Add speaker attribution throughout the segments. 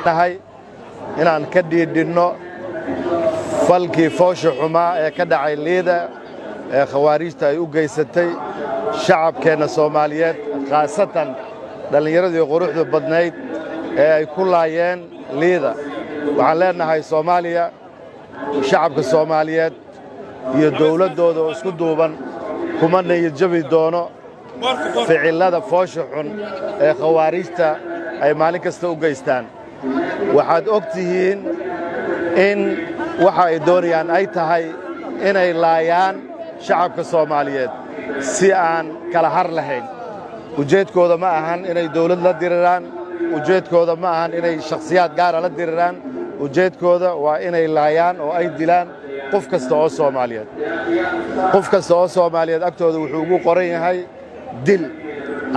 Speaker 1: nahay inaan ka dhiidhinno falkii foosha xumaa ee ka dhacay liida ee khawaarijta ay u geysatay shacabkeenna Soomaaliyeed khaasatan dhallinyaradii quruxda badnayd ee ay ku laayeen liida waxaan leenahay Soomaaliya shacabka Soomaaliyeed iyo dawladdooda oo isku duuban kuma niyad jabi doono ficilada foosha xun ee khawaarijta ay maalin kasta u geystaan waxaad og tihiin in waxa ay doonayaan ay tahay inay laayaan shacabka Soomaaliyeed si aan kala har lahayn ujeedkooda ma ahan inay dawlad la diriraan ujeedkooda ma ahan inay shakhsiyaad gaar ah la diriraan ujeedkooda waa inay laayaan oo ay dilaan qof kasta oo Soomaaliyeed qof kasta oo Soomaaliyeed agtooda wuxuu ugu qoran yahay dil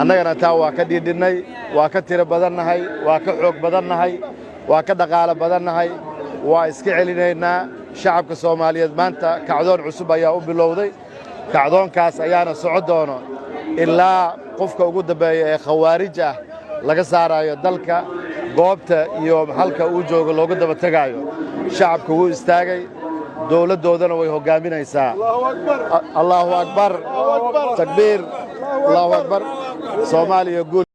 Speaker 1: annagana taa waa ka dhiidhinay waa ka tiro badannahay waa ka xoog badannahay waa ka dhaqaale badannahay waa iska celinaynaa shacabka Soomaaliyeed maanta kacdoon cusub ayaa u bilowday kacdoonkaas ayaana socon doono ilaa qofka ugu dambeeya ee khawaarij ah laga saarayo dalka goobta iyo halka uu joogo looga daba tagaayo shacabku wuu istaagay dawladdoodana way hogaaminaysaa Allahu akbar takbiir Allahu akbar Soomaaliya